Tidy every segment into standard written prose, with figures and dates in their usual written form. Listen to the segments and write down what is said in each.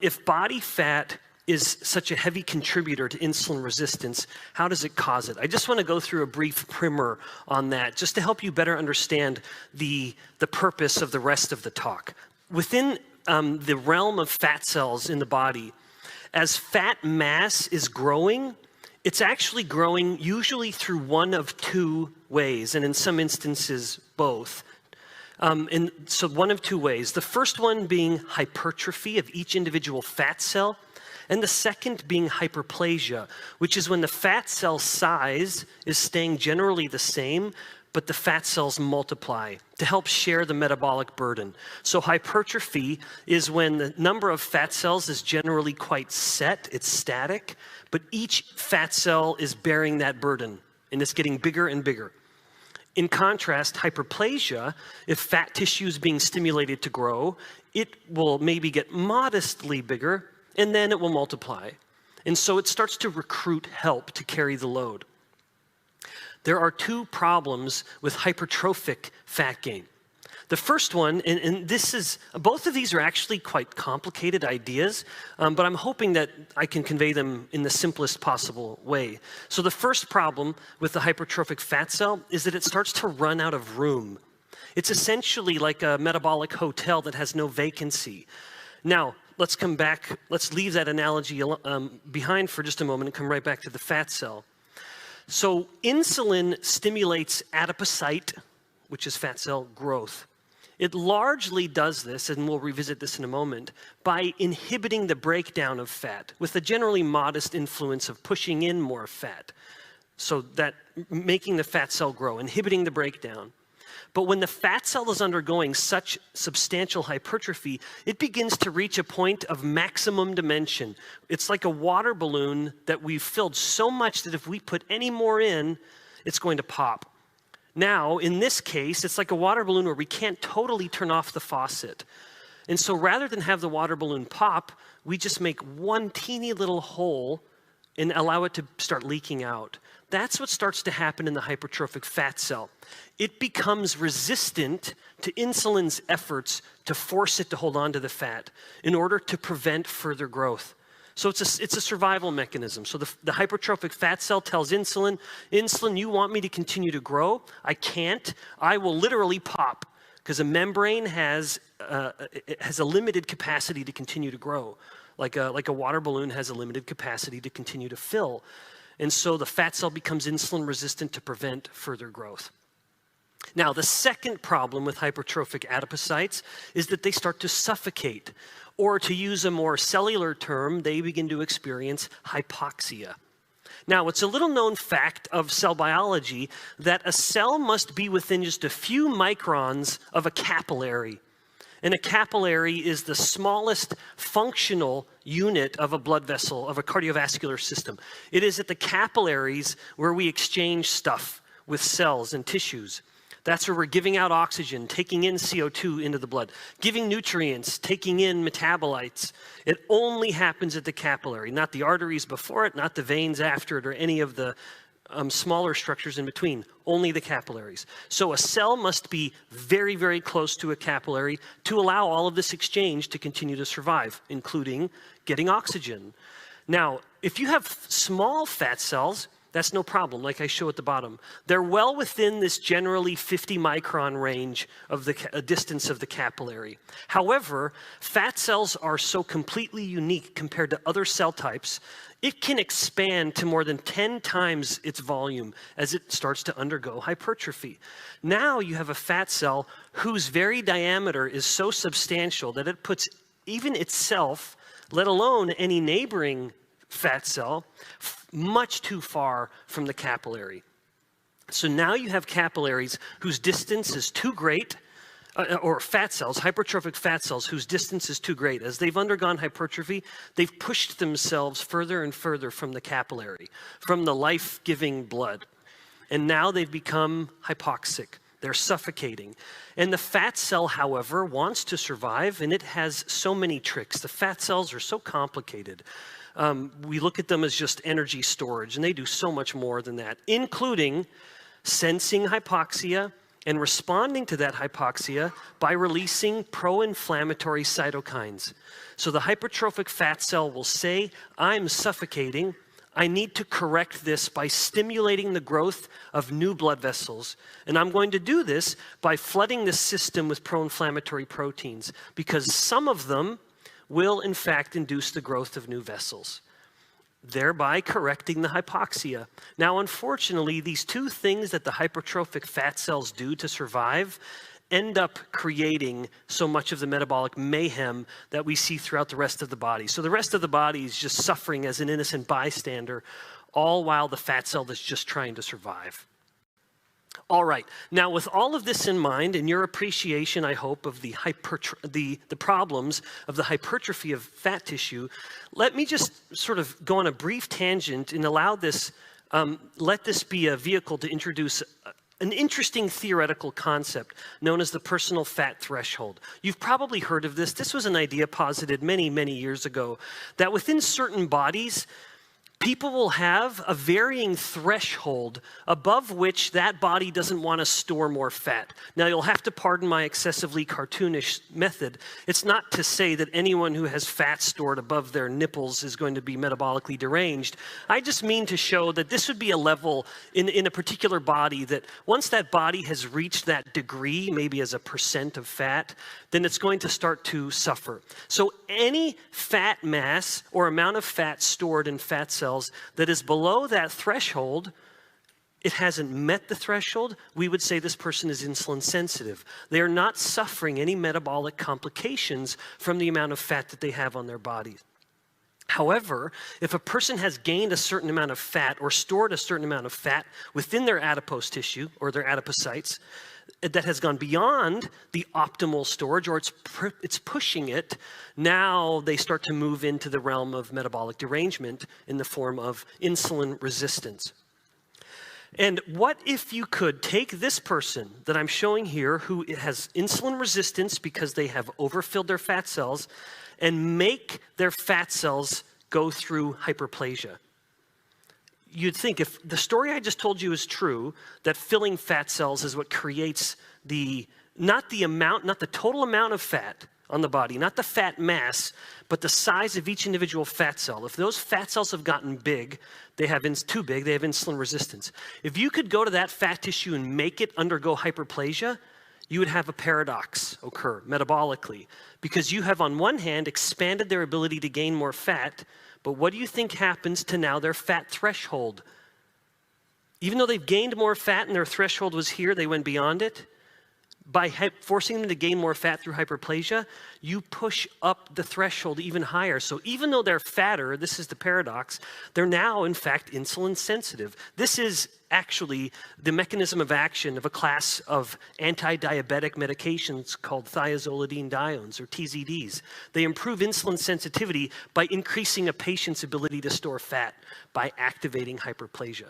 if body fat is such a heavy contributor to insulin resistance, how does it cause it? I just want to go through a brief primer on that, just to help you better understand the purpose of the rest of the talk. Within the realm of fat cells in the body, as fat mass is growing, it's actually growing usually through one of two ways, and in some instances, both. And so one of two ways. The first one being hypertrophy of each individual fat cell, and the second being hyperplasia, which is when the fat cell size is staying generally the same, but the fat cells multiply to help share the metabolic burden. So hypertrophy is when the number of fat cells is generally quite set, it's static, but each fat cell is bearing that burden, and it's getting bigger and bigger. In contrast, hyperplasia, if fat tissue is being stimulated to grow, it will maybe get modestly bigger, and then it will multiply. And so it starts to recruit help to carry the load. There are two problems with hypertrophic fat gain. The first one, and both of these are actually quite complicated ideas, but I'm hoping that I can convey them in the simplest possible way. So the first problem with the hypertrophic fat cell is that it starts to run out of room. It's essentially like a metabolic hotel that has no vacancy. Now, let's come back, let's leave that analogy behind for just a moment and come right back to the fat cell. So insulin stimulates adipocyte, which is fat cell growth. It largely does this, and we'll revisit this in a moment, by inhibiting the breakdown of fat with a generally modest influence of pushing in more fat. So that making the fat cell grow, inhibiting the breakdown. But when the fat cell is undergoing such substantial hypertrophy, it begins to reach a point of maximum dimension. It's like a water balloon that we've filled so much that if we put any more in, it's going to pop. Now, in this case, it's like a water balloon where we can't totally turn off the faucet. And so rather than have the water balloon pop, we just make one teeny little hole and allow it to start leaking out. That's what starts to happen in the hypertrophic fat cell. It becomes resistant to insulin's efforts to force it to hold on to the fat in order to prevent further growth. So it's a survival mechanism. So the hypertrophic fat cell tells insulin, you want me to continue to grow? I can't. I will literally pop because a membrane has a limited capacity to continue to grow, like a water balloon has a limited capacity to continue to fill. And so the fat cell becomes insulin resistant to prevent further growth. Now, the second problem with hypertrophic adipocytes is that they start to suffocate, or to use a more cellular term, they begin to experience hypoxia. Now, it's a little known fact of cell biology that a cell must be within just a few microns of a capillary. And a capillary is the smallest functional unit of a blood vessel, of a cardiovascular system. It is at the capillaries where we exchange stuff with cells and tissues. That's where we're giving out oxygen, taking in CO2 into the blood, giving nutrients, taking in metabolites. It only happens at the capillary, not the arteries before it, not the veins after it, or any of the smaller structures in between, only the capillaries. So a cell must be very, very close to a capillary to allow all of this exchange to continue to survive, including getting oxygen. Now, if you have small fat cells, that's no problem, like I show at the bottom. They're well within this generally 50 micron range of the distance of the capillary. However, fat cells are so completely unique compared to other cell types, it can expand to more than 10 times its volume as it starts to undergo hypertrophy. Now you have a fat cell whose very diameter is so substantial that it puts even itself, let alone any neighboring fat cell, much too far from the capillary. So now you have capillaries whose distance is too great, or fat cells, hypertrophic fat cells, whose distance is too great. As they've undergone hypertrophy, they've pushed themselves further and further from the capillary, from the life-giving blood. And now they've become hypoxic. They're suffocating. And the fat cell, however, wants to survive, and it has so many tricks. The fat cells are so complicated. We look at them as just energy storage, and they do so much more than that, including sensing hypoxia and responding to that hypoxia by releasing pro-inflammatory cytokines. So the hypertrophic fat cell will say, I'm suffocating. I need to correct this by stimulating the growth of new blood vessels. And I'm going to do this by flooding the system with pro-inflammatory proteins, because some of them will in fact induce the growth of new vessels, thereby correcting the hypoxia. Now, unfortunately, these two things that the hypertrophic fat cells do to survive end up creating so much of the metabolic mayhem that we see throughout the rest of the body. So the rest of the body is just suffering as an innocent bystander, all while the fat cell is just trying to survive. All right, now with all of this in mind, and your appreciation, I hope, of the problems of the hypertrophy of fat tissue, let me just sort of go on a brief tangent and allow this, let this be a vehicle to introduce an interesting theoretical concept known as the personal fat threshold. You've probably heard of this. This was an idea posited many, many years ago, that within certain bodies, people will have a varying threshold above which that body doesn't want to store more fat. Now, you'll have to pardon my excessively cartoonish method. It's not to say that anyone who has fat stored above their nipples is going to be metabolically deranged. I just mean to show that this would be a level in a particular body that once that body has reached that degree, maybe as a % of fat, then it's going to start to suffer. So any fat mass or amount of fat stored in fat cells that is below that threshold, it hasn't met the threshold, we would say this person is insulin sensitive. They are not suffering any metabolic complications from the amount of fat that they have on their bodies. However, if a person has gained a certain amount of fat or stored a certain amount of fat within their adipose tissue or their adipocytes that has gone beyond the optimal storage, or it's pushing it, now they start to move into the realm of metabolic derangement in the form of insulin resistance. And what if you could take this person that I'm showing here who has insulin resistance because they have overfilled their fat cells and make their fat cells go through hyperplasia? You'd think if the story I just told you is true, that filling fat cells is what creates not the total amount of fat on the body, not the fat mass, but the size of each individual fat cell. If those fat cells have gotten big, too big, they have insulin resistance. If you could go to that fat tissue and make it undergo hyperplasia, you would have a paradox occur metabolically, because you have on one hand expanded their ability to gain more fat, but what do you think happens to now their fat threshold? Even though they've gained more fat and their threshold was here, they went beyond it. By forcing them to gain more fat through hyperplasia, you push up the threshold even higher. So even though they're fatter, this is the paradox, they're now in fact insulin sensitive. This is actually the mechanism of action of a class of anti-diabetic medications called thiazolidinediones, or TZDs. They improve insulin sensitivity by increasing a patient's ability to store fat by activating hyperplasia.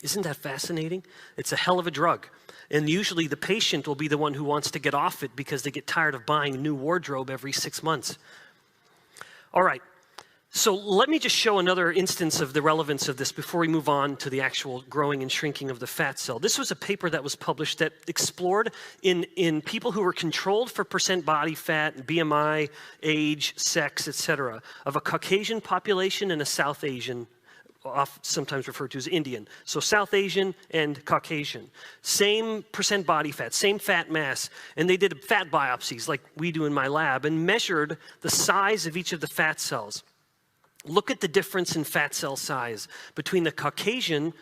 Isn't that fascinating? It's a hell of a drug. And usually the patient will be the one who wants to get off it because they get tired of buying a new wardrobe every 6 months. All right, so let me just show another instance of the relevance of this before we move on to the actual growing and shrinking of the fat cell. This was a paper that was published that explored in people who were controlled for % body fat, BMI, age, sex, etc., of a Caucasian population and a South Asian, sometimes referred to as Indian. So South Asian and Caucasian. Same % body fat, same fat mass. And they did fat biopsies like we do in my lab and measured the size of each of the fat cells. Look at the difference in fat cell size between the Caucasian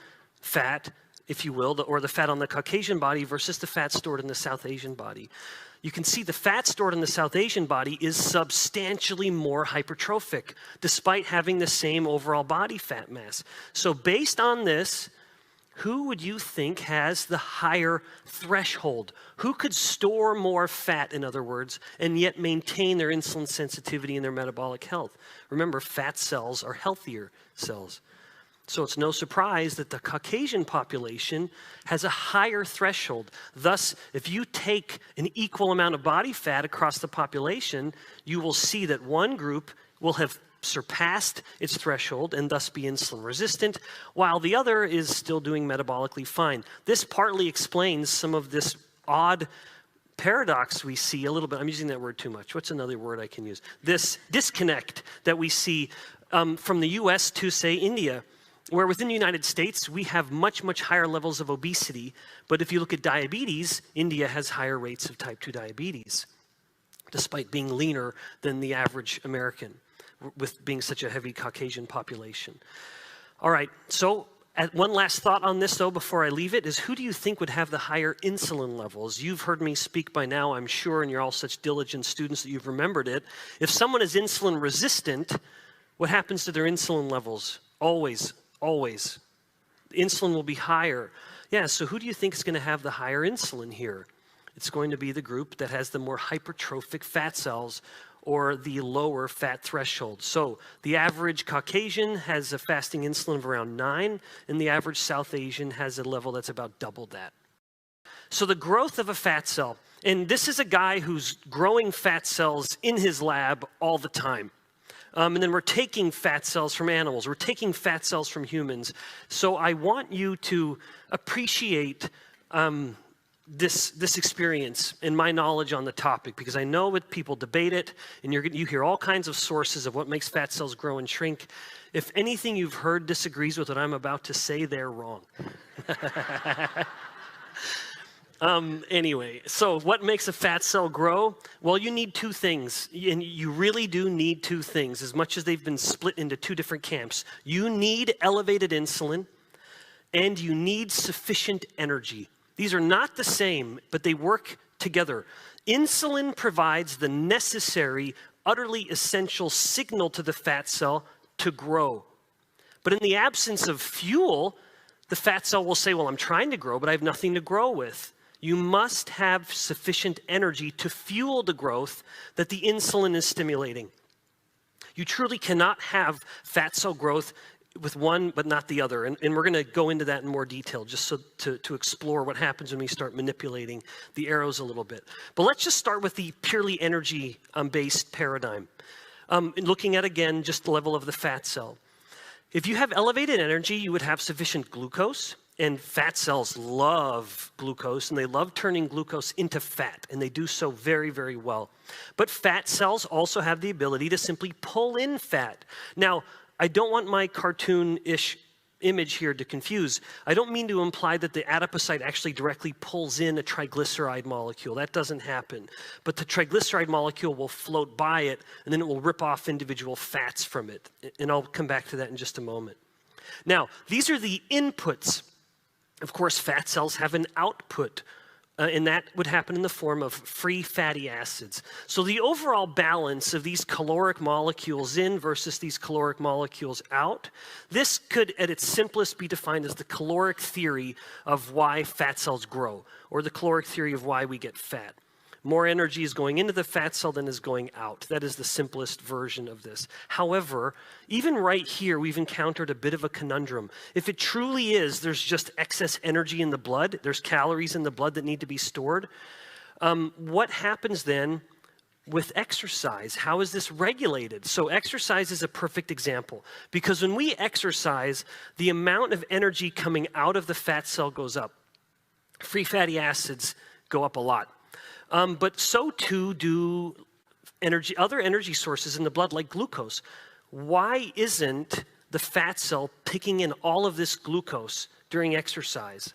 fat, if you will, or the fat on the Caucasian body versus the fat stored in the South Asian body. You can see the fat stored in the South Asian body is substantially more hypertrophic, despite having the same overall body fat mass. So based on this, who would you think has the higher threshold? Who could store more fat, in other words, and yet maintain their insulin sensitivity and their metabolic health? Remember, fat cells are healthier cells. So it's no surprise that the Caucasian population has a higher threshold. Thus, if you take an equal amount of body fat across the population, you will see that one group will have surpassed its threshold and thus be insulin resistant, while the other is still doing metabolically fine. This partly explains some of this odd paradox we see a little bit. I'm using that word too much. What's another word I can use? This disconnect that we see from the US to, say, India, where within the United States, we have much, much higher levels of obesity. But if you look at diabetes, India has higher rates of type 2 diabetes, despite being leaner than the average American, with being such a heavy Caucasian population. All right, so one last thought on this, though, before I leave it, is who do you think would have the higher insulin levels? You've heard me speak by now, I'm sure, and you're all such diligent students that you've remembered it. If someone is insulin resistant, what happens to their insulin levels? Always. Insulin will be higher. Yeah, so who do you think is going to have the higher insulin here? It's going to be the group that has the more hypertrophic fat cells or the lower fat threshold. So the average Caucasian has a fasting insulin of around 9, and the average South Asian has a level that's about double that. So the growth of a fat cell, and this is a guy who's growing fat cells in his lab all the time. And then we're taking fat cells from animals. We're taking fat cells from humans. So I want you to appreciate this experience and my knowledge on the topic, because I know that people debate it, and you hear all kinds of sources of what makes fat cells grow and shrink. If anything you've heard disagrees with what I'm about to say, they're wrong. Anyway, so what makes a fat cell grow? Well, you need two things, and you really do need two things, as much as they've been split into two different camps. You need elevated insulin, and you need sufficient energy. These are not the same, but they work together. Insulin provides the necessary, utterly essential signal to the fat cell to grow. But in the absence of fuel, the fat cell will say, well, I'm trying to grow, but I have nothing to grow with. You must have sufficient energy to fuel the growth that the insulin is stimulating. You truly cannot have fat cell growth with one but not the other. And we're going to go into that in more detail just so to explore what happens when we start manipulating the arrows a little bit. But let's just start with the purely energy-based paradigm. Looking at, again, just the level of the fat cell. If you have elevated energy, you would have sufficient glucose. And fat cells love glucose, and they love turning glucose into fat, and they do so very, very well. But fat cells also have the ability to simply pull in fat. Now, I don't want my cartoon-ish image here to confuse. I don't mean to imply that the adipocyte actually directly pulls in a triglyceride molecule. That doesn't happen. But the triglyceride molecule will float by it, and then it will rip off individual fats from it. And I'll come back to that in just a moment. Now, these are the inputs. Of course, fat cells have an output, and that would happen in the form of free fatty acids. So the overall balance of these caloric molecules in versus these caloric molecules out, this could, at its simplest, be defined as the caloric theory of why fat cells grow, or the caloric theory of why we get fat. More energy is going into the fat cell than is going out. That is the simplest version of this. However, even right here, we've encountered a bit of a conundrum. If it truly is, there's just excess energy in the blood, there's calories in the blood that need to be stored, what happens then with exercise? How is this regulated? So exercise is a perfect example, because when we exercise, the amount of energy coming out of the fat cell goes up. Free fatty acids go up a lot. But so too do other energy sources in the blood, like glucose. Why isn't the fat cell picking in all of this glucose during exercise?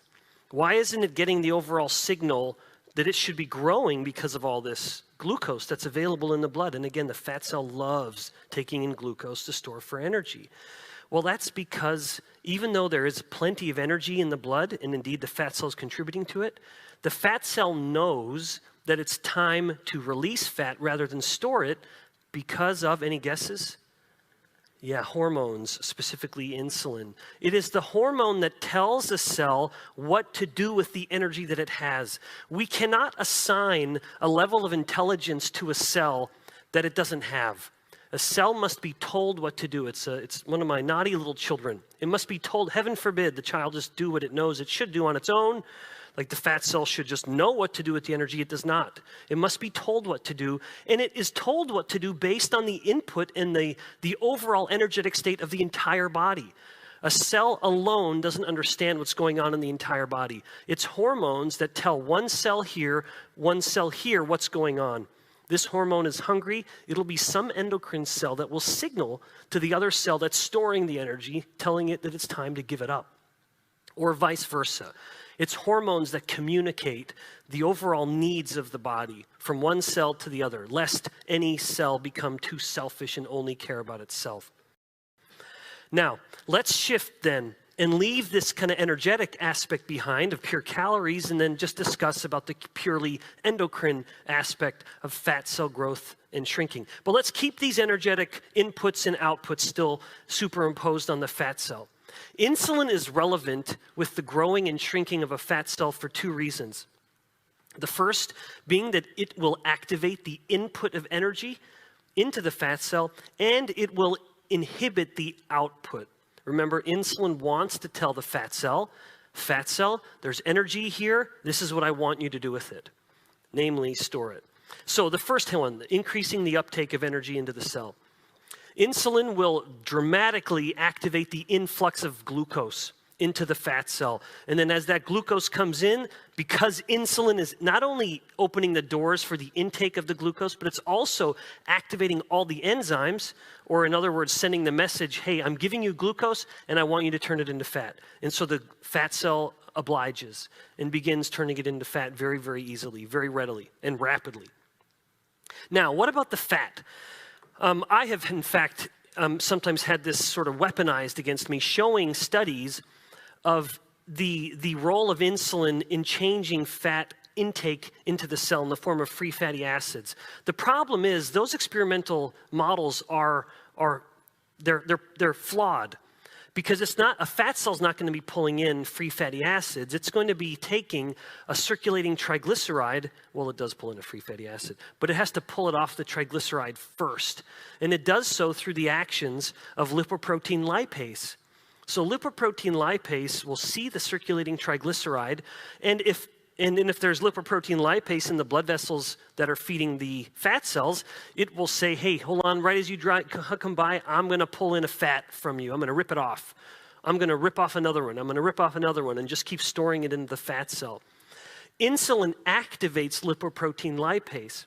Why isn't it getting the overall signal that it should be growing because of all this glucose that's available in the blood? And again, the fat cell loves taking in glucose to store for energy. Well, that's because even though there is plenty of energy in the blood, and indeed the fat cell is contributing to it, the fat cell knows that it's time to release fat rather than store it because of, any guesses? Yeah, hormones, specifically insulin. It is the hormone that tells the cell what to do with the energy that it has. We cannot assign a level of intelligence to a cell that it doesn't have. A cell must be told what to do. It's one of my naughty little children. It must be told, heaven forbid, the child just do what it knows it should do on its own. Like the fat cell should just know what to do with the energy. It does not. It must be told what to do, and it is told what to do based on the input and the overall energetic state of the entire body. A cell alone doesn't understand what's going on in the entire body. It's hormones that tell one cell here, what's going on. This hormone is hungry. It'll be some endocrine cell that will signal to the other cell that's storing the energy, telling it that it's time to give it up, or vice versa. It's hormones that communicate the overall needs of the body from one cell to the other, lest any cell become too selfish and only care about itself. Now, let's shift then and leave this kind of energetic aspect behind of pure calories, and then just discuss about the purely endocrine aspect of fat cell growth and shrinking. But let's keep these energetic inputs and outputs still superimposed on the fat cell. Insulin is relevant with the growing and shrinking of a fat cell for two reasons. The first being that it will activate the input of energy into the fat cell, and it will inhibit the output. Remember, insulin wants to tell the fat cell, there's energy here, this is what I want you to do with it, namely store it. So the first one, increasing the uptake of energy into the cell. Insulin will dramatically activate the influx of glucose into the fat cell. And then as that glucose comes in, because insulin is not only opening the doors for the intake of the glucose, but it's also activating all the enzymes, or in other words, sending the message, hey, I'm giving you glucose and I want you to turn it into fat. And so the fat cell obliges and begins turning it into fat very, very easily, very readily and rapidly. Now, what about the fat? I have, in fact, sometimes had this sort of weaponized against me, showing studies of the role of insulin in changing fat intake into the cell in the form of free fatty acids. The problem is those experimental models they're flawed, because it's not, a fat cell's not going to be pulling in free fatty acids. It's going to be taking a circulating triglyceride. Well, it does pull in a free fatty acid, but it has to pull it off the triglyceride first. And it does so through the actions of lipoprotein lipase. So lipoprotein lipase will see the circulating triglyceride, and if there's lipoprotein lipase in the blood vessels that are feeding the fat cells, it will say, hey, hold on, right as you come by, I'm going to pull in a fat from you. I'm going to rip it off. I'm going to rip off another one. I'm going to rip off another one, and just keep storing it into the fat cell. Insulin activates lipoprotein lipase.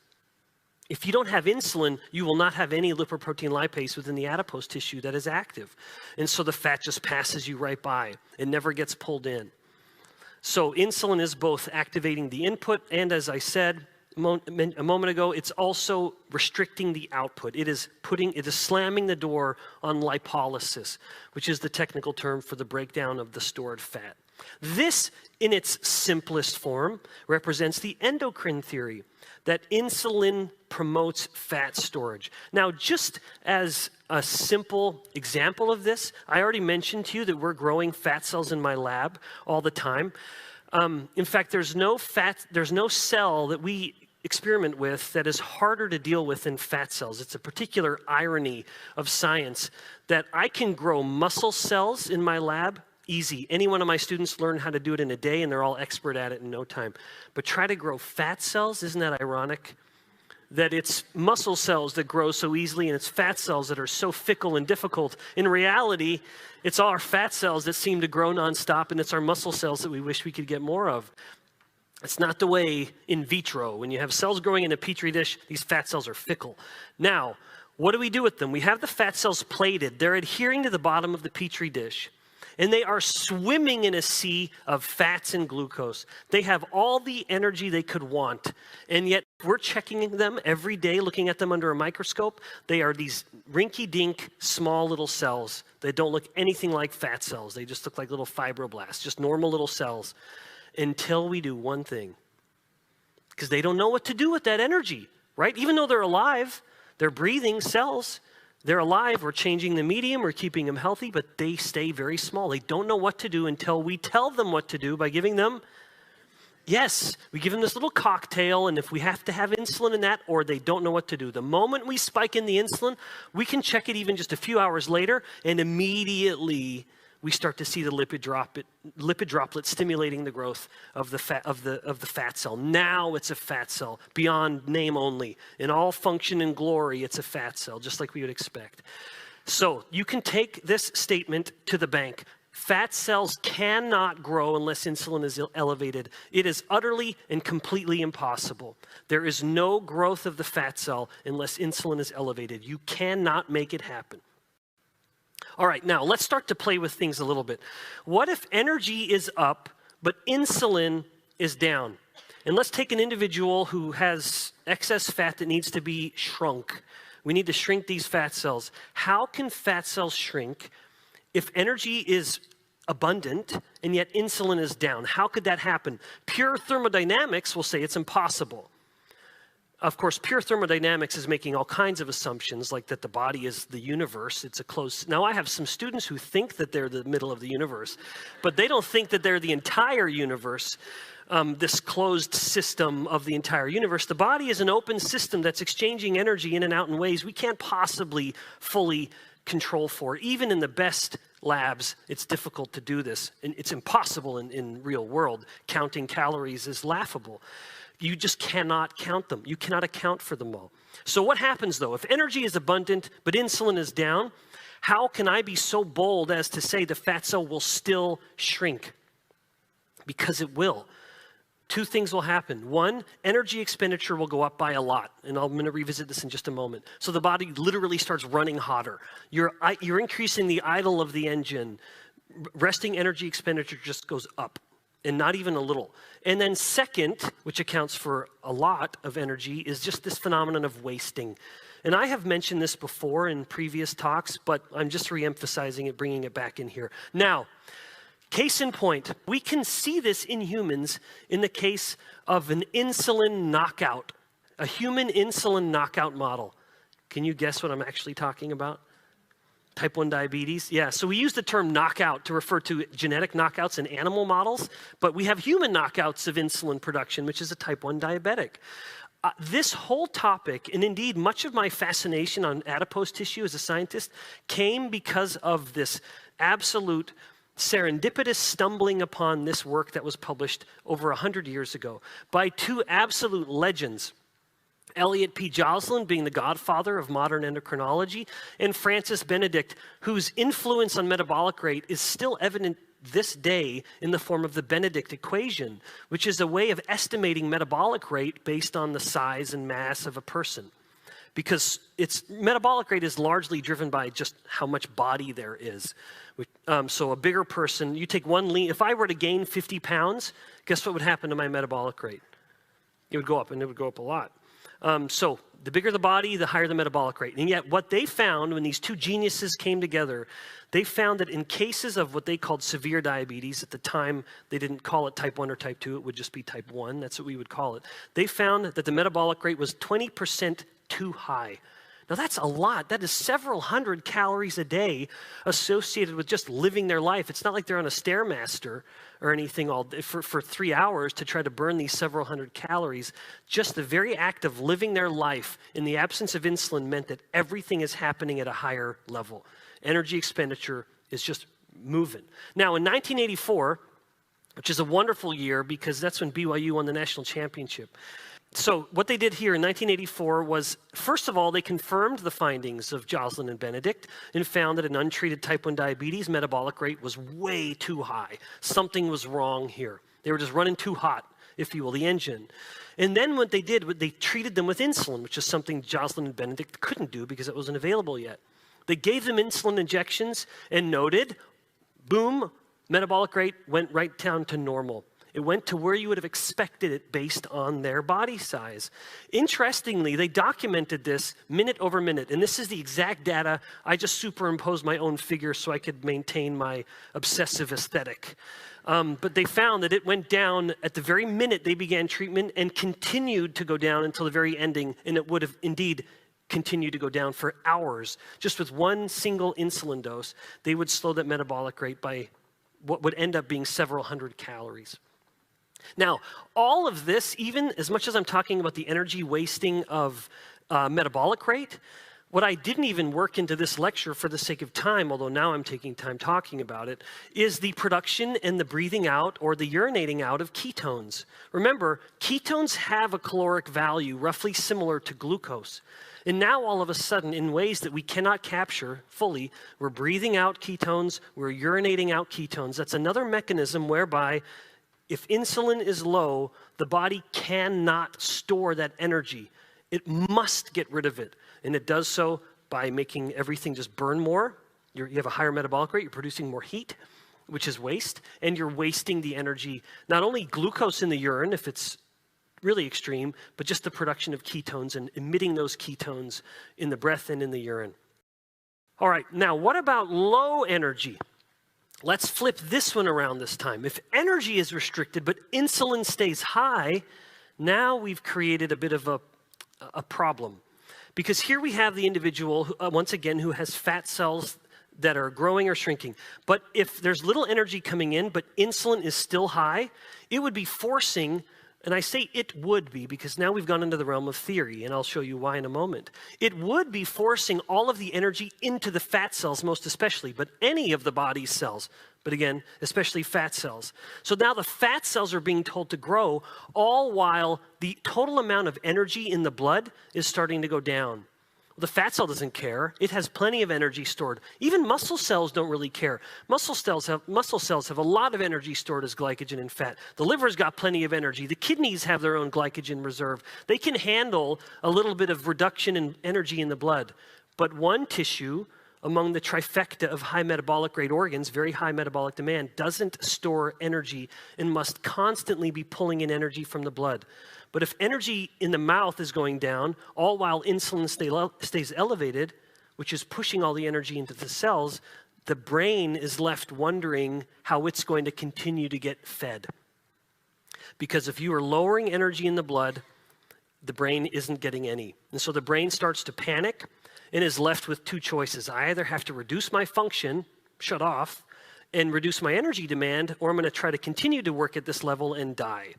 If you don't have insulin, you will not have any lipoprotein lipase within the adipose tissue that is active. And so the fat just passes you right by. It never gets pulled in. So insulin is both activating the input, and as I said a moment ago, it's also restricting the output. It is slamming the door on lipolysis, which is the technical term for the breakdown of the stored fat. This, in its simplest form, represents the endocrine theory that insulin promotes fat storage. Now, just as a simple example of this, I already mentioned to you that we're growing fat cells in my lab all the time. In fact, there's no cell that we experiment with that is harder to deal with than fat cells. It's a particular irony of science that I can grow muscle cells in my lab easy. Any one of my students learn how to do it in a day, and they're all expert at it in no time. But try to grow fat cells, isn't that ironic? That it's muscle cells that grow so easily, and it's fat cells that are so fickle and difficult. In reality, it's our fat cells that seem to grow nonstop, and it's our muscle cells that we wish we could get more of. It's not the way in vitro. When you have cells growing in a petri dish, these fat cells are fickle. Now, what do we do with them? We have the fat cells plated. They're adhering to the bottom of the petri dish, and they are swimming in a sea of fats and glucose. They have all the energy they could want, and yet we're checking them every day, looking at them under a microscope. They are these rinky-dink, small little cells. They don't look anything like fat cells. They just look like little fibroblasts, just normal little cells, until we do one thing. Because they don't know what to do with that energy, right? Even though they're alive, they're breathing cells. They're alive, we're changing the medium, we're keeping them healthy, but they stay very small. They don't know what to do until we tell them what to do by giving them, yes, we give them this little cocktail, and if we have to have insulin in that, or they don't know what to do. The moment we spike in the insulin, we can check it even just a few hours later, and immediately we start to see the lipid droplet stimulating the growth of the fat cell. Now it's a fat cell, beyond name only. In all function and glory, it's a fat cell, just like we would expect. So you can take this statement to the bank. Fat cells cannot grow unless insulin is elevated. It is utterly and completely impossible. There is no growth of the fat cell unless insulin is elevated. You cannot make it happen. All right, now let's start to play with things a little bit. What if energy is up, but insulin is down? And let's take an individual who has excess fat that needs to be shrunk. We need to shrink these fat cells. How can fat cells shrink if energy is abundant and yet insulin is down? How could that happen? Pure thermodynamics will say it's impossible. Of course, pure thermodynamics is making all kinds of assumptions, like that the body is the universe. It's a closed... Now, I have some students who think that they're the middle of the universe, but they don't think that they're the entire universe, this closed system of the entire universe. The body is an open system that's exchanging energy in and out in ways we can't possibly fully control for. Even in the best labs, it's difficult to do this, and it's impossible in real world. Counting calories is laughable. You just cannot count them. You cannot account for them all. So what happens, though? If energy is abundant, but insulin is down, how can I be so bold as to say the fat cell will still shrink? Because it will. Two things will happen. One, energy expenditure will go up by a lot, and I'm going to revisit this in just a moment. So the body literally starts running hotter. You're increasing the idle of the engine. Resting energy expenditure just goes up, and not even a little. And then second, which accounts for a lot of energy, is just this phenomenon of wasting. And I have mentioned this before in previous talks, but I'm just re-emphasizing it, bringing it back in here. Now, case in point, we can see this in humans in the case of an insulin knockout, a human insulin knockout model. Can you guess what I'm actually talking about? Type 1 diabetes? Yeah, so we use the term knockout to refer to genetic knockouts in animal models, but we have human knockouts of insulin production, which is a type 1 diabetic. This whole topic, and indeed much of my fascination on adipose tissue as a scientist, came because of this absolute serendipitous stumbling upon this work that was published over 100 years ago by two absolute legends. Elliot P. Joslin being the godfather of modern endocrinology, and Francis Benedict, whose influence on metabolic rate is still evident this day in the form of the Benedict equation, which is a way of estimating metabolic rate based on the size and mass of a person. Because metabolic rate is largely driven by just how much body there is. So a bigger person, you take one lean, if I were to gain 50 pounds, guess what would happen to my metabolic rate? It would go up, and it would go up a lot. So the bigger the body, the higher the metabolic rate. And yet what they found when these two geniuses came together, they found that in cases of what they called severe diabetes, at the time they didn't call it type 1 or type 2, it would just be type 1, that's what we would call it. They found that the metabolic rate was 20% too high. Now that's a lot. That is several hundred calories a day associated with just living their life. It's not like they're on a Stairmaster or anything all day for 3 hours to try to burn these several hundred calories. Just the very act of living their life in the absence of insulin meant that everything is happening at a higher level. Energy expenditure is just moving. Now in 1984, which is a wonderful year because that's when BYU won the national championship. So what they did here in 1984 was, first of all, they confirmed the findings of Joslin and Benedict and found that an untreated type 1 diabetes metabolic rate was way too high. Something was wrong here. They were just running too hot, if you will, the engine. And then what they did, they treated them with insulin, which is something Joslin and Benedict couldn't do because it wasn't available yet. They gave them insulin injections and noted, boom, metabolic rate went right down to normal. It went to where you would have expected it based on their body size. Interestingly, they documented this minute over minute, and this is the exact data. I just superimposed my own figure so I could maintain my obsessive aesthetic. But they found that it went down at the very minute they began treatment and continued to go down until the very ending, and it would have indeed continued to go down for hours. Just with one single insulin dose, they would slow that metabolic rate by what would end up being several hundred calories. Now, all of this, even as much as I'm talking about the energy wasting of metabolic rate, What I didn't even work into this lecture for the sake of time, although now I'm taking time talking about it, is the production and the breathing out or the urinating out of ketones. Remember, ketones have a caloric value roughly similar to glucose. And now all of a sudden, in ways that we cannot capture fully, we're breathing out ketones, we're urinating out ketones. That's another mechanism whereby if insulin is low, the body cannot store that energy. It must get rid of it. And it does so by making everything just burn more. You have a higher metabolic rate, you're producing more heat, which is waste, and you're wasting the energy, not only glucose in the urine, if it's really extreme, but just the production of ketones and emitting those ketones in the breath and in the urine. All right, now what about low energy? Let's flip this one around this time. If energy is restricted, but insulin stays high, now we've created a bit of a problem. Because here we have the individual, once again, who has fat cells that are growing or shrinking. But if there's little energy coming in, but insulin is still high, it would be forcing, and I say it would be because now we've gone into the realm of theory, and I'll show you why in a moment. It would be forcing all of the energy into the fat cells most especially, but any of the body's cells. But again, especially fat cells. So now the fat cells are being told to grow, all while the total amount of energy in the blood is starting to go down. The fat cell doesn't care. It has plenty of energy stored. Even muscle cells don't really care. Muscle cells have a lot of energy stored as glycogen and fat. The liver's got plenty of energy. The kidneys have their own glycogen reserve. They can handle a little bit of reduction in energy in the blood. But one tissue among the trifecta of high metabolic rate organs, very high metabolic demand, doesn't store energy and must constantly be pulling in energy from the blood. But if energy in the mouth is going down, all while insulin stays elevated, which is pushing all the energy into the cells, the brain is left wondering how it's going to continue to get fed. Because if you are lowering energy in the blood, the brain isn't getting any. And so the brain starts to panic and is left with two choices. I either have to reduce my function, shut off, and reduce my energy demand, or I'm going to try to continue to work at this level and die.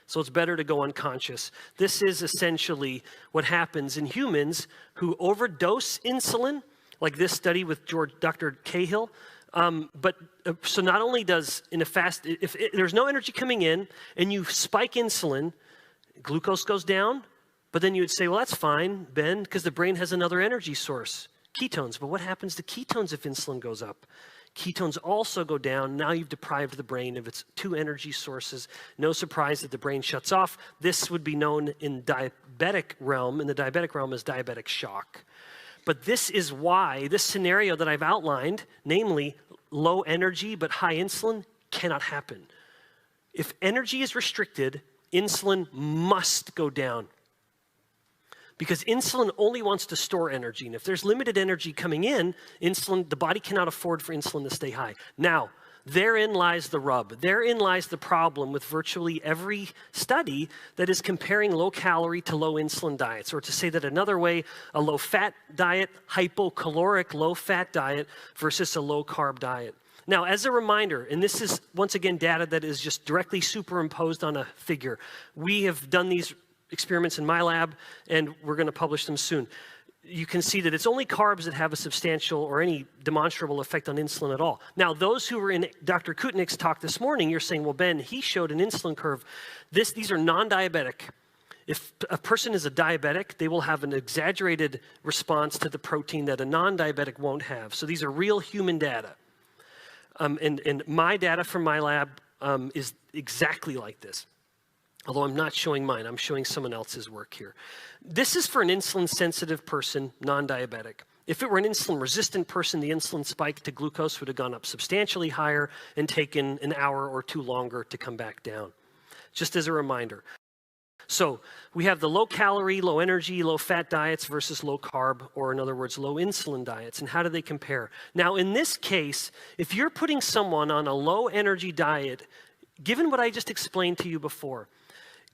So it's better to go unconscious. This is essentially what happens in humans who overdose insulin, like this study with Dr. Cahill. So not only does, if there's no energy coming in and you spike insulin, glucose goes down, but then you would say, well, that's fine, Ben, because the brain has another energy source, ketones. But what happens to ketones if insulin goes up? Ketones also go down. Now you've deprived the brain of its two energy sources. No surprise that the brain shuts off. This would be known in diabetic realm, as diabetic shock. But this is why this scenario that I've outlined, namely low energy but high insulin, cannot happen. If energy is restricted, insulin must go down. Because insulin only wants to store energy. And if there's limited energy coming in, the body cannot afford for insulin to stay high. Now, therein lies the rub. Therein lies the problem with virtually every study that is comparing low-calorie to low-insulin diets. Or to say that another way, a low-fat diet, hypocaloric low-fat diet versus a low-carb diet. Now, as a reminder, and this is, once again, data that is just directly superimposed on a figure. We have done these experiments in my lab, and we're going to publish them soon. You can see that it's only carbs that have a substantial or any demonstrable effect on insulin at all. Now, those who were in Dr. Kutnick's talk this morning, you're saying, well, Ben, he showed an insulin curve. These are non-diabetic. If a person is a diabetic, they will have an exaggerated response to the protein that a non-diabetic won't have. So these are real human data. And my data from my lab is exactly like this. Although I'm not showing mine, I'm showing someone else's work here. This is for an insulin-sensitive person, non-diabetic. If it were an insulin-resistant person, the insulin spike to glucose would have gone up substantially higher and taken an hour or two longer to come back down. Just as a reminder. So we have the low-calorie, low-energy, low-fat diets versus low-carb, or in other words, low-insulin diets. And how do they compare? Now, in this case, if you're putting someone on a low-energy diet, given what I just explained to you before,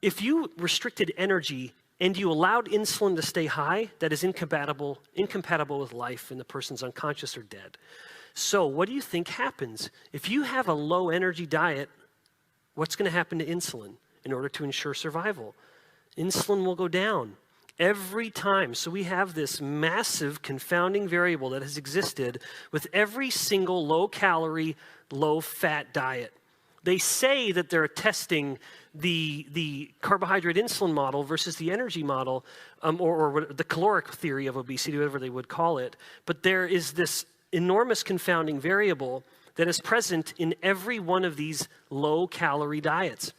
if you restricted energy and you allowed insulin to stay high, that is incompatible with life, and the person's unconscious or dead. So what do you think happens? If you have a low energy diet, what's going to happen to insulin in order to ensure survival? Insulin will go down. Every time. So we have this massive confounding variable that has existed with every single low-calorie, low-fat diet. They say that they're testing the carbohydrate insulin model versus the energy model, or the caloric theory of obesity, whatever they would call it. But there is this enormous confounding variable that is present in every one of these low-calorie diets.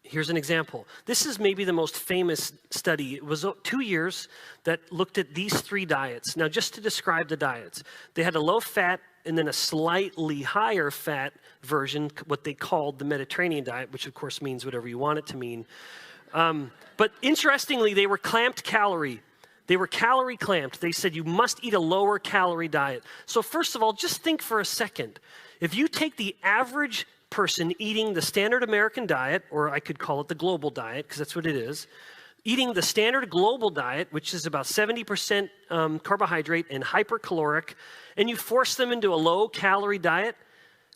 Here's an example. This is maybe the most famous study. It was 2 years that looked at these 3 diets. Now, just to describe the diets, they had a low-fat and then a slightly higher fat version, what they called the Mediterranean diet, which of course means whatever you want it to mean. But interestingly, they were clamped calorie. They were calorie clamped. They said you must eat a lower calorie diet. So first of all, just think for a second. If you take the average person eating the standard American diet, or I could call it the global diet, because that's what it is, eating the standard global diet, which is about 70% carbohydrate and hypercaloric, and you force them into a low-calorie diet,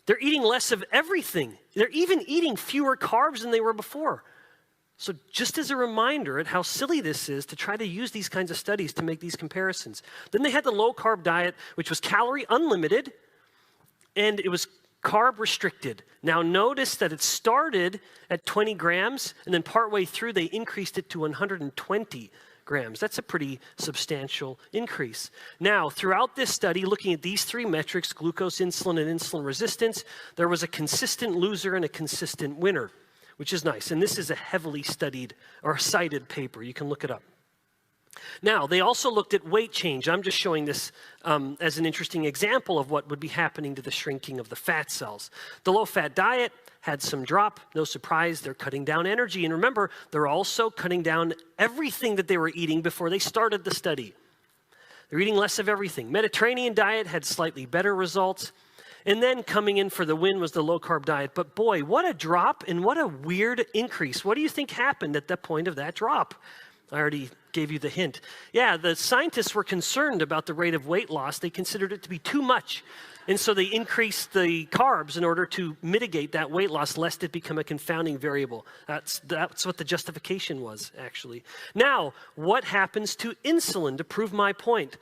they're eating less of everything. They're even eating fewer carbs than they were before. So just as a reminder at how silly this is to try to use these kinds of studies to make these comparisons. Then they had the low-carb diet, which was calorie unlimited, and it was carb restricted. Now notice that it started at 20 grams, and then partway through they increased it to 120 grams. That's a pretty substantial increase. Now, throughout this study, looking at these 3 metrics, glucose, insulin, and insulin resistance, there was a consistent loser and a consistent winner, which is nice. And this is a heavily studied or cited paper. You can look it up. Now, they also looked at weight change. I'm just showing this as an interesting example of what would be happening to the shrinking of the fat cells. The low-fat diet had some drop. No surprise, they're cutting down energy. And remember, they're also cutting down everything that they were eating before they started the study. They're eating less of everything. Mediterranean diet had slightly better results. And then coming in for the win was the low-carb diet. But boy, what a drop and what a weird increase. What do you think happened at the point of that drop? I already gave you the hint. Yeah, the scientists were concerned about the rate of weight loss. They considered it to be too much. And so they increased the carbs in order to mitigate that weight loss, lest it become a confounding variable. That's what the justification was, actually. Now, what happens to insulin to prove my point?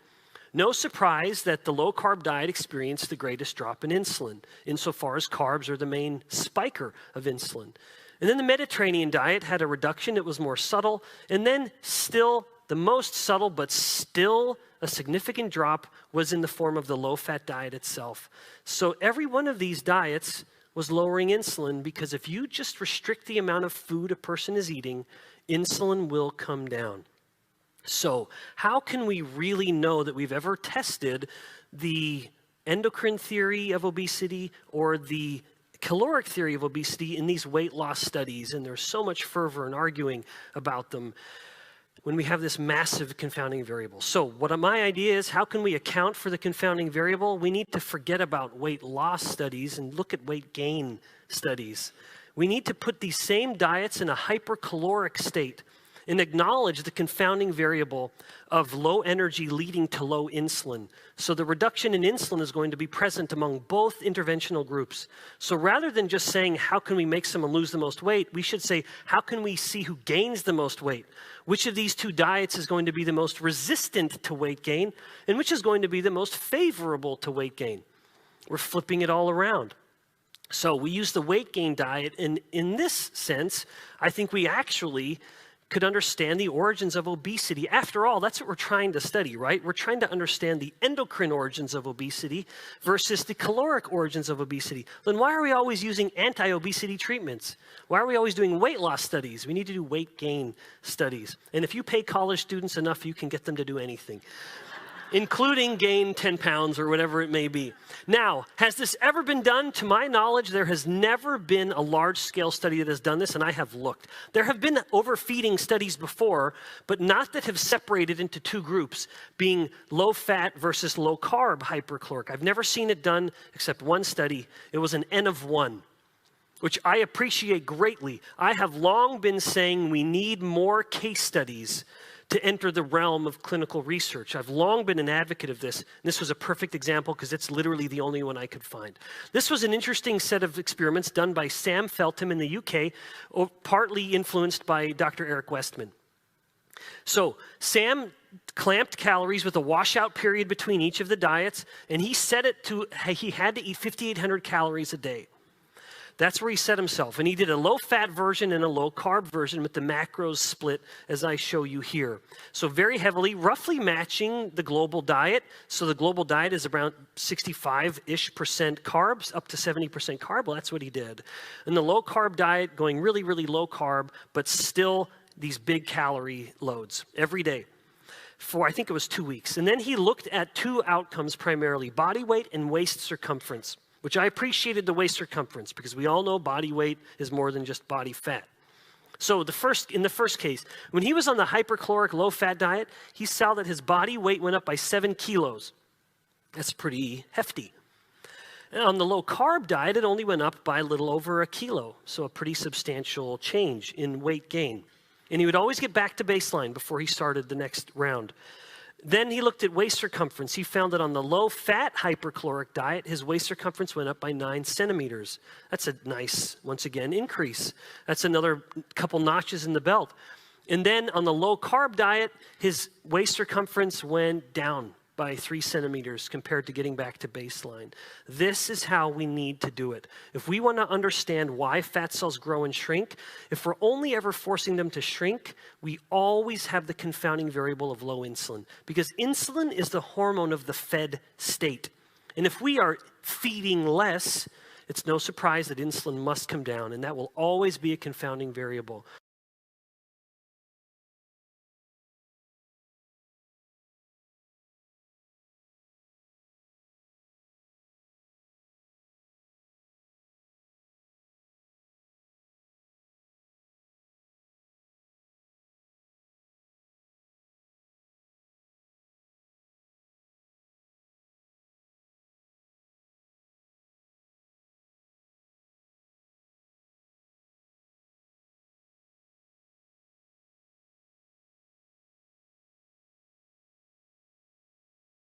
No surprise that the low-carb diet experienced the greatest drop in insulin, insofar as carbs are the main spiker of insulin. And then the Mediterranean diet had a reduction. It was more subtle. And then still, the most subtle, but still a significant drop was in the form of the low-fat diet itself. So every one of these diets was lowering insulin, because if you just restrict the amount of food a person is eating, insulin will come down. So how can we really know that we've ever tested the endocrine theory of obesity or the caloric theory of obesity in these weight loss studies? And there's so much fervor and arguing about them when we have this massive confounding variable. So what my idea is, how can we account for the confounding variable? We need to forget about weight loss studies and look at weight gain studies. We need to put these same diets in a hypercaloric state and acknowledge the confounding variable of low energy leading to low insulin. So the reduction in insulin is going to be present among both interventional groups. So rather than just saying, how can we make someone lose the most weight, we should say, how can we see who gains the most weight? Which of these 2 diets is going to be the most resistant to weight gain, and which is going to be the most favorable to weight gain? We're flipping it all around. So we use the weight gain diet, and in this sense, I think we actually could understand the origins of obesity. After all, that's what we're trying to study, right? We're trying to understand the endocrine origins of obesity versus the caloric origins of obesity. Then why are we always using anti-obesity treatments? Why are we always doing weight loss studies? We need to do weight gain studies. And if you pay college students enough, you can get them to do anything, including gain 10 pounds or whatever it may be. Now, has this ever been done? To my knowledge, there has never been a large-scale study that has done this, and I have looked. There have been overfeeding studies before, but not that have separated into 2 groups, being low-fat versus low-carb hypercaloric. I've never seen it done except one study. It was an N of 1, which I appreciate greatly. I have long been saying we need more case studies to enter the realm of clinical research. I've long been an advocate of this. This was a perfect example because it's literally the only one I could find. This was an interesting set of experiments done by Sam Feltham in the UK, partly influenced by Dr. Eric Westman. So Sam clamped calories with a washout period between each of the diets, and he set it to, he had to eat 5,800 calories a day. That's where he set himself. And he did a low-fat version and a low-carb version with the macros split, as I show you here. So very heavily, roughly matching the global diet. So the global diet is around 65-ish% carbs, up to 70% carb. Well, that's what he did. And the low-carb diet, going really, really low-carb, but still these big calorie loads every day for, I think it was 2 weeks. And then he looked at two outcomes primarily, body weight and waist circumference, which I appreciated the waist circumference because we all know body weight is more than just body fat. So in the first case, when he was on the hypercaloric low-fat diet, he saw that his body weight went up by 7 kilos. That's pretty hefty. And on the low-carb diet, it only went up by a little over a kilo, so a pretty substantial change in weight gain. And he would always get back to baseline before he started the next round. Then he looked at waist circumference. He found that on the low-fat hypercaloric diet, his waist circumference went up by 9 centimeters. That's a nice, once again, increase. That's another couple notches in the belt. And then on the low-carb diet, his waist circumference went down by 3 centimeters compared to getting back to baseline. This is how we need to do it. If we want to understand why fat cells grow and shrink, if we're only ever forcing them to shrink, we always have the confounding variable of low insulin, because insulin is the hormone of the fed state. And if we are feeding less, it's no surprise that insulin must come down, and that will always be a confounding variable.